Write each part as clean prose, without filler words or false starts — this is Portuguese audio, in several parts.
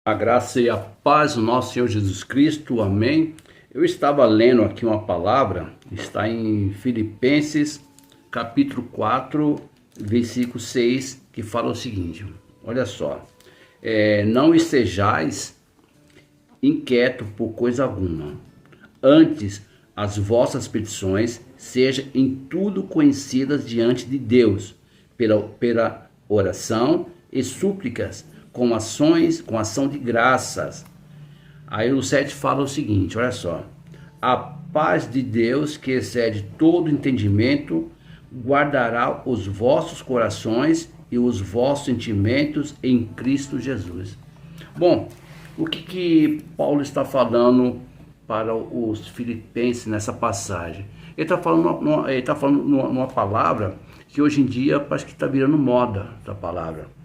A graça e a paz do nosso Senhor Jesus Cristo, amém. Eu estava lendo aqui uma palavra, está em Filipenses, capítulo 4, versículo 6, que fala o seguinte, olha só, não estejais inquietos por coisa alguma, antes as vossas petições sejam em tudo conhecidas diante de Deus, pela oração e súplicas, com ação de graças. Aí o 7 fala o seguinte, olha só. A paz de Deus, que excede todo entendimento, guardará os vossos corações e os vossos sentimentos em Cristo Jesus. Bom, o que Paulo está falando para os filipenses nessa passagem? Ele está falando numa palavra que hoje em dia parece que está virando moda, essa palavra.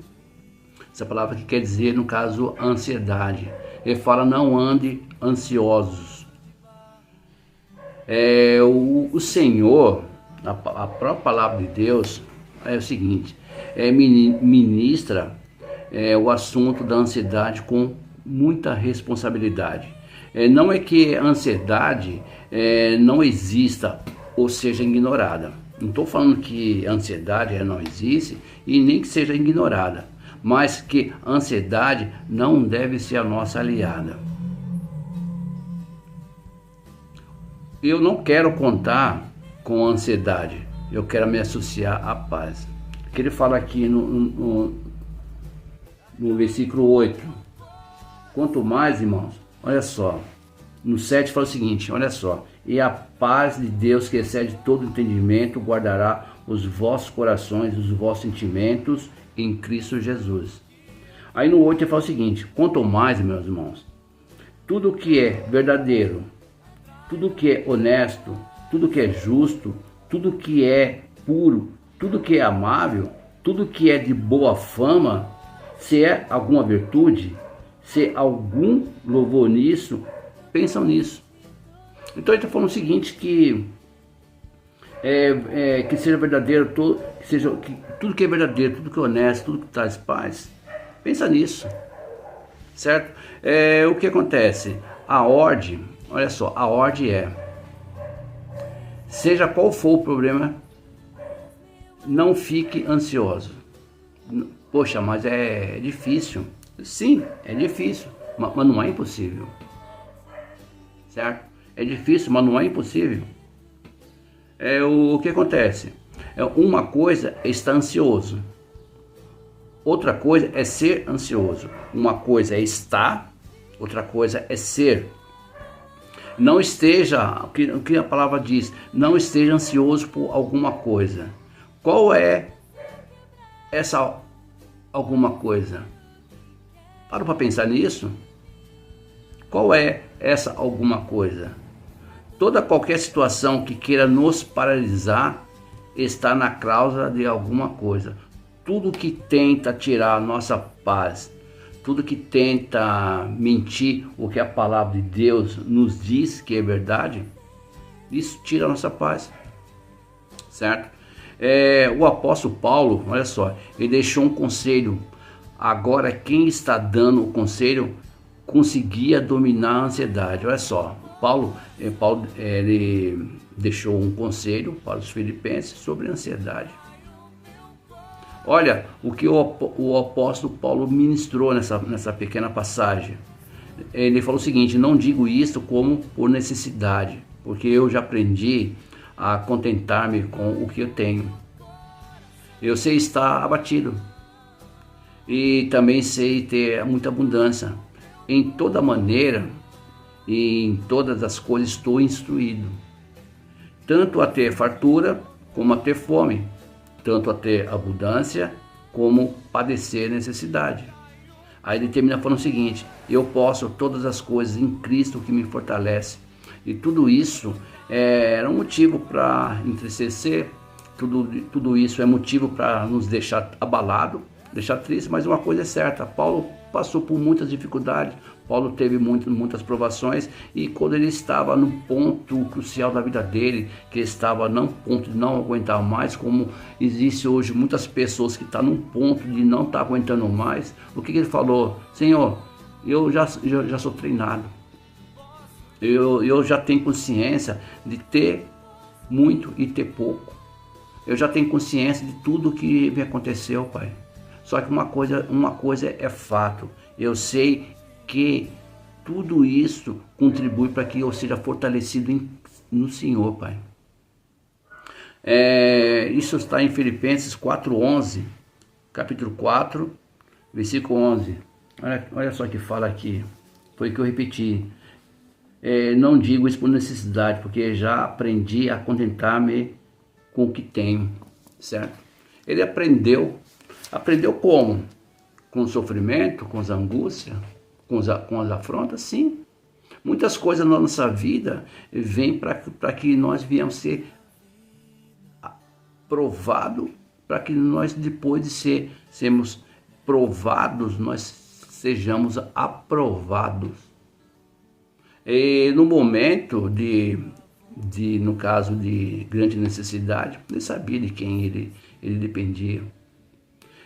Essa palavra que quer dizer, no caso, ansiedade. Ele fala, não ande ansiosos. O Senhor, a própria palavra de Deus, é o seguinte, ministra o assunto da ansiedade com muita responsabilidade. Não é que a ansiedade não exista ou seja ignorada. Não estou falando que a ansiedade não existe e nem que seja ignorada, mas que a ansiedade não deve ser a nossa aliada. Eu não quero contar com a ansiedade, eu quero me associar à paz. O que ele fala aqui no versículo 8, quanto mais, irmãos, olha só, no 7 fala o seguinte, olha só, e a paz de Deus que excede todo entendimento guardará os vossos corações, os vossos sentimentos em Cristo Jesus. Aí no 8 ele fala o seguinte, quanto mais, meus irmãos, tudo que é verdadeiro, tudo que é honesto, tudo que é justo, tudo que é puro, tudo que é amável, tudo que é de boa fama, se é alguma virtude, se algum louvor nisso, pensam nisso. Então ele está falando o seguinte, que seja verdadeiro, tudo que é verdadeiro, tudo que é honesto, tudo que traz paz, pensa nisso, certo? O que acontece? A ordem, olha só, a ordem seja qual for o problema, não fique ansioso. Poxa, mas é difícil. Sim, é difícil, mas não é impossível, certo? É difícil, mas não é impossível. O que acontece? Uma coisa é estar ansioso, outra coisa é ser ansioso. Uma coisa é estar, outra coisa é ser. Não esteja, o que a palavra diz, não esteja ansioso por alguma coisa. Qual é essa alguma coisa? Para pensar nisso. Qual é essa alguma coisa? Qualquer situação que queira nos paralisar está na cláusula de alguma coisa. Tudo que tenta tirar a nossa paz, tudo que tenta mentir o que a palavra de Deus nos diz que é verdade, isso tira a nossa paz, certo? O apóstolo Paulo, olha só, ele deixou um conselho. Agora quem está dando o conselho conseguia dominar a ansiedade. Olha só, Paulo ele deixou um conselho para os filipenses sobre a ansiedade. Olha o que o apóstolo Paulo ministrou nessa pequena passagem. Ele falou o seguinte, não digo isto como por necessidade, porque eu já aprendi a contentar-me com o que eu tenho. Eu sei estar abatido e também sei ter muita abundância. Em toda maneira e em todas as coisas estou instruído, tanto a ter fartura como a ter fome, tanto a ter abundância como padecer necessidade. Aí ele termina falando o seguinte, eu posso todas as coisas em Cristo que me fortalece. E tudo isso era um motivo para entristecer, tudo isso é motivo para nos deixar abalado, deixar triste, mas uma coisa é certa, Paulo passou por muitas dificuldades, Paulo teve muitas provações, e quando ele estava no ponto crucial da vida dele, que estava num ponto de não aguentar mais, como existe hoje muitas pessoas que estão num ponto de não estar aguentando mais, o que ele falou? Senhor, Eu já sou treinado. Eu já tenho consciência de ter muito e ter pouco. Eu já tenho consciência de tudo que me aconteceu, Pai. Só que uma coisa é fato. Eu sei que tudo isso contribui para que eu seja fortalecido no Senhor, Pai. Isso está em Filipenses 4:11, capítulo 4, versículo 11. Olha só que fala aqui. Foi o que eu repeti. Não digo isso por necessidade, porque já aprendi a contentar-me com o que tenho, certo? Ele aprendeu como? Com o sofrimento, com as angústias, com as afrontas, sim. Muitas coisas na nossa vida vêm para que nós viemos ser provados, para que nós, depois de sermos provados, nós sejamos aprovados. E no momento no caso de grande necessidade, ele sabia de quem ele dependia.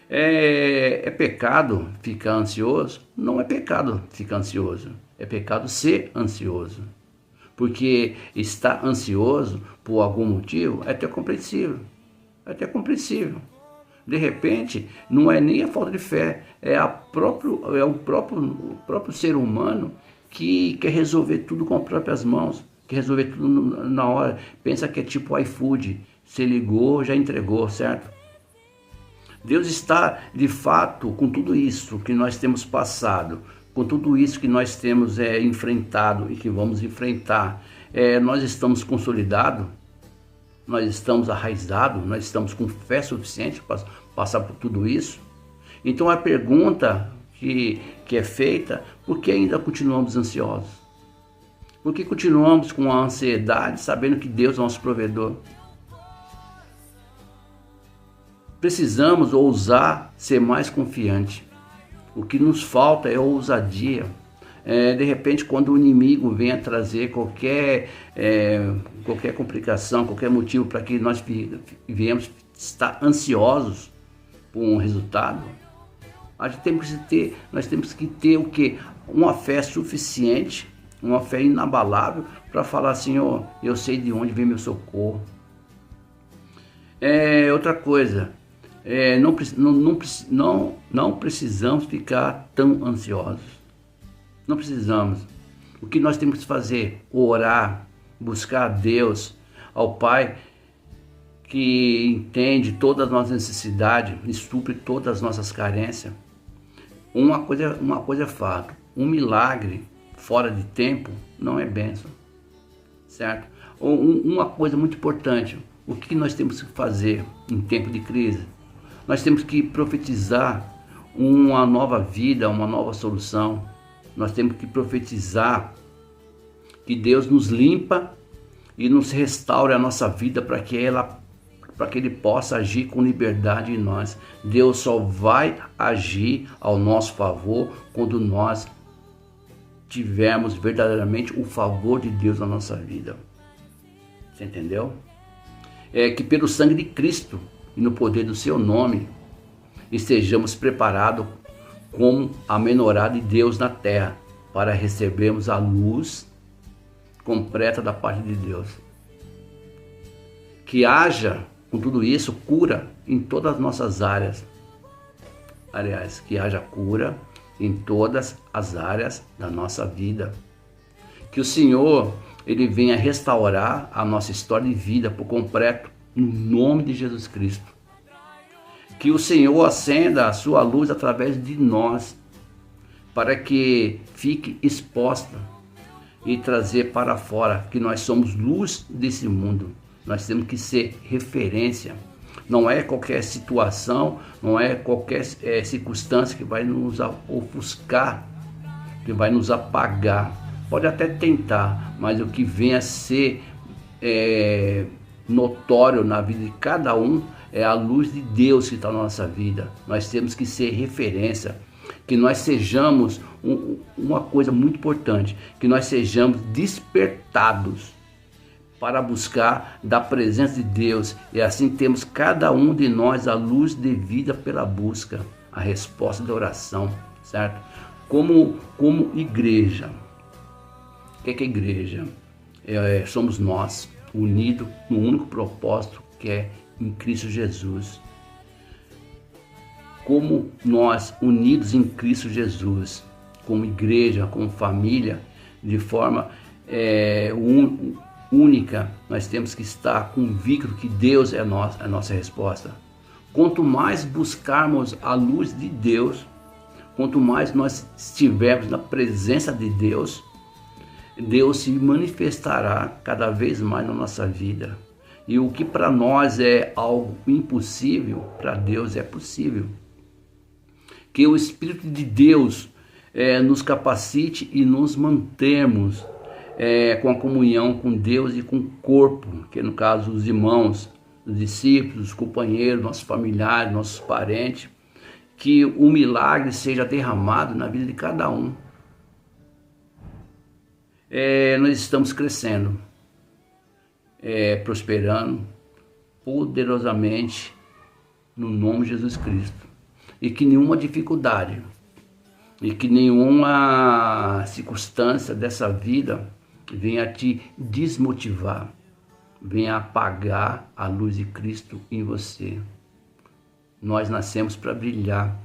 É pecado ficar ansioso? Não é pecado ficar ansioso, é pecado ser ansioso. Porque estar ansioso por algum motivo é até compreensível. De repente, não é nem a falta de fé, é o próprio ser humano que quer resolver tudo com as próprias mãos, quer resolver tudo na hora. Pensa que é tipo iFood, você ligou, já entregou, certo? Deus está, de fato, com tudo isso que nós temos passado, com tudo isso que nós temos enfrentado e que vamos enfrentar. Nós estamos consolidados, nós estamos arraizados, nós estamos com fé suficiente para passar por tudo isso. Então a pergunta que é feita: por que ainda continuamos ansiosos? Por que continuamos com a ansiedade, sabendo que Deus é nosso provedor? Precisamos ousar ser mais confiante. O que nos falta é ousadia. De repente, quando o inimigo venha trazer qualquer complicação, qualquer motivo para que nós viemos estar ansiosos por um resultado, nós temos que ter o quê? Uma fé suficiente, uma fé inabalável para falar: Senhor, eu sei de onde vem meu socorro. Outra coisa, não precisamos ficar tão ansiosos. Não precisamos. O que nós temos que fazer? Orar, buscar a Deus, ao Pai que entende todas as nossas necessidades e supre todas as nossas carências. Uma coisa é fato: um milagre fora de tempo não é bênção, certo? Uma coisa muito importante: o que nós temos que fazer em tempo de crise? Nós temos que profetizar uma nova vida, uma nova solução. Nós temos que profetizar que Deus nos limpa e nos restaure a nossa vida para que Ele possa agir com liberdade em nós. Deus só vai agir ao nosso favor quando nós tivermos verdadeiramente o favor de Deus na nossa vida. Você entendeu? Que pelo sangue de Cristo e no poder do seu nome estejamos preparados como a menorá de Deus na terra, para recebermos a luz completa da parte de Deus. Que haja, com tudo isso, cura em todas as nossas áreas. Aliás, que haja cura em todas as áreas da nossa vida. Que o Senhor, Ele venha restaurar a nossa história de vida por completo, no nome de Jesus Cristo. Que o Senhor acenda a sua luz através de nós, para que fique exposta e trazer para fora que nós somos luz desse mundo. Nós temos que ser referência. Não é qualquer situação, não é qualquer circunstância que vai nos ofuscar, que vai nos apagar. Pode até tentar, mas o que vem a ser notório na vida de cada um é a luz de Deus que está na nossa vida. Nós temos que ser referência, que nós sejamos, uma coisa muito importante, que nós sejamos despertados para buscar da presença de Deus, e assim temos cada um de nós a luz devida pela busca, a resposta da oração, certo? como igreja. O que é igreja? Somos nós, unidos no único propósito que é em Cristo Jesus. Como nós, unidos em Cristo Jesus, como igreja, como família, de forma única, nós temos que estar convictos que Deus é a nossa resposta. Quanto mais buscarmos a luz de Deus, quanto mais nós estivermos na presença de Deus, Deus se manifestará cada vez mais na nossa vida. E o que para nós é algo impossível, para Deus é possível. Que o Espírito de Deus nos capacite e nos mantermos com a comunhão com Deus e com o corpo, que no caso os irmãos, os discípulos, os companheiros, nossos familiares, nossos parentes, que o milagre seja derramado na vida de cada um. Nós estamos crescendo, prosperando poderosamente no nome de Jesus Cristo. E que nenhuma dificuldade, e que nenhuma circunstância dessa vida venha te desmotivar, venha apagar a luz de Cristo em você. Nós nascemos para brilhar,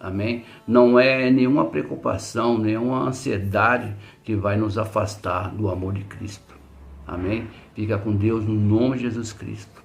amém? Não é nenhuma preocupação, nenhuma ansiedade que vai nos afastar do amor de Cristo, amém? Fica com Deus no nome de Jesus Cristo.